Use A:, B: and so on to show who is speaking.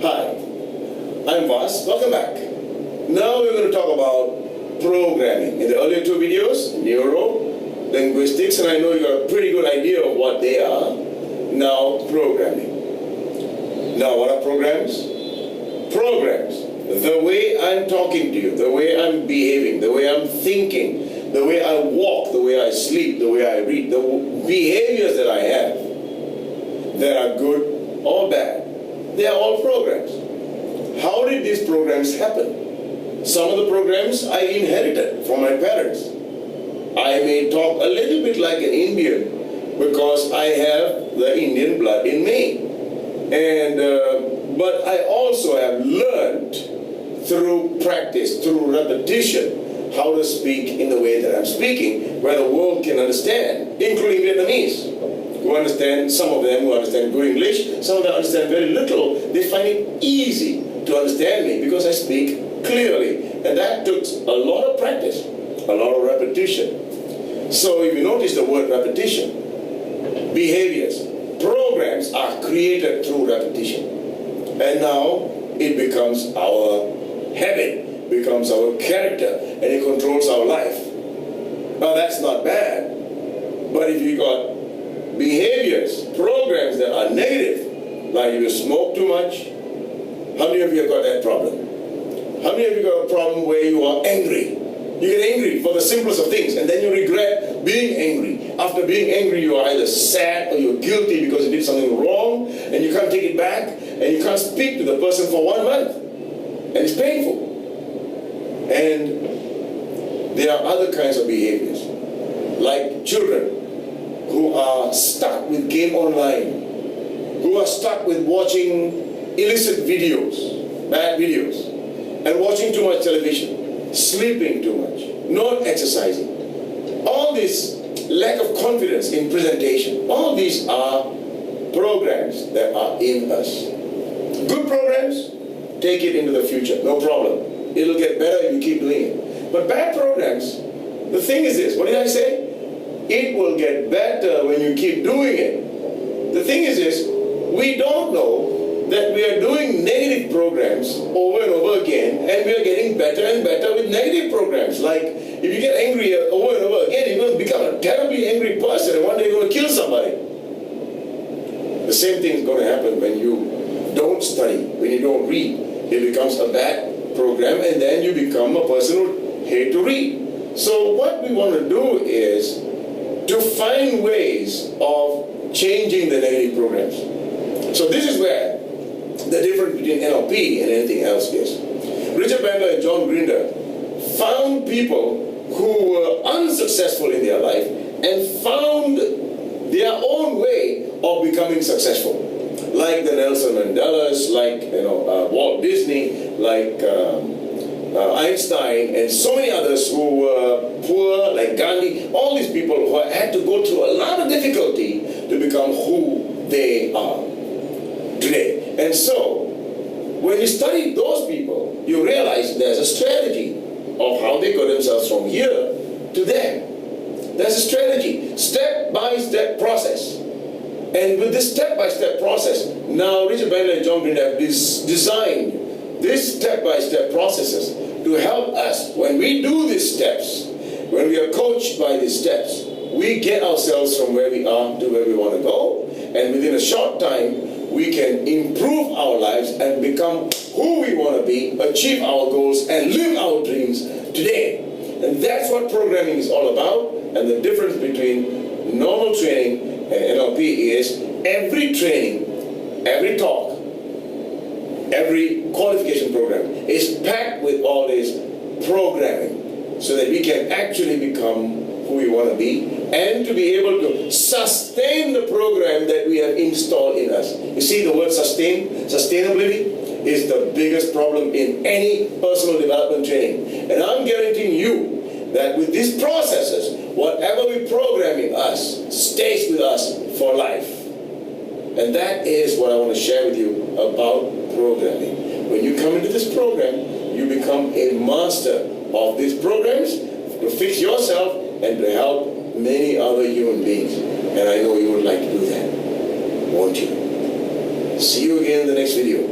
A: Hi, I'm Vas. Welcome back. Now we're going to talk about programming. In the earlier two videos, neuro, linguistics, and I know you got a pretty good idea of what they are. Now, programming. Now, what are programs? Programs. The way I'm talking to you, the way I'm behaving, the way I'm thinking, the way I walk, the way I sleep, the way I read, the behaviors that I have that are good or bad, they are all programs. How did these programs happen? Some of the programs I inherited from my parents. I may talk a little bit like an Indian because I have the Indian blood in me. But I also have learned through practice, through repetition, how to speak in the way that I'm speaking, where the world can understand, including Vietnamese, who understand, some of them who understand good English, some of them understand very little. They find it easy to understand me because I speak clearly. And that took a lot of practice, a lot of repetition. So if you notice the word repetition, behaviors, programs are created through repetition. And now it becomes our habit, becomes our character, and it controls our life. Now that's not bad, but if you got behaviors, programs that are negative, like if you smoke too much, how many of you have got that problem? How many of you got a problem where you are angry? You get angry for the simplest of things, and then you regret being angry. After being angry, you are either sad or you're guilty because you did something wrong, and you can't take it back, and you can't speak to the person for 1 month. And it's painful. And there are other kinds of behaviors, like children who are stuck with game online, who are stuck with watching illicit videos, bad videos, and watching too much television, sleeping too much, not exercising. All this lack of confidence in presentation, all these are programs that are in us. Good programs, take it into the future, no problem. It'll get better if you keep doing it. But bad programs, the thing is this, what did I say? It will get better when you keep doing it. The thing is this, we don't know that we are doing negative programs over and over again, and we are getting better and better with negative programs. Like, if you get angry over and over again, you're going to become a terribly angry person, and one day you're going to kill somebody. The same thing is going to happen when you don't study, when you don't read. It becomes a bad program, and then you become a person who hates to read. So what we want to do is to find ways of changing the negative programs. So this is where the difference between NLP and anything else is. Richard Bandler and John Grinder found people who were unsuccessful in their life and found their own way of becoming successful. Like the Nelson Mandelas, like Walt Disney, like Einstein, and so many others who were poor, like Gandhi. All these people who had to go through a lot of difficulty to become who they are today. And so, when you study those people, you realize there's a strategy of how they got themselves from here to there. There's a strategy, step-by-step process. And with this step-by-step process, now Richard Bandler and John Grinder have designed these step-by-step processes to help us. When we do these steps, when we are coached by these steps, we get ourselves from where we are to where we want to go. And within a short time, we can improve our lives and become who we want to be, achieve our goals, and live our dreams today. And that's what programming is all about. And the difference between normal training and NLP is every training, every talk, every qualification program is packed with all this programming so that we can actually become who we want to be and to be able to sustain the program that we have installed in us. You see the word sustain? Sustainability is the biggest problem in any personal development training. And I'm guaranteeing you that with these processes, whatever we program in us stays with us for life. And that is what I want to share with you about programming. When you come into this program, you become a master of these programs to fix yourself and to help many other human beings. And I know you would like to do that, won't you? See you again in the next video.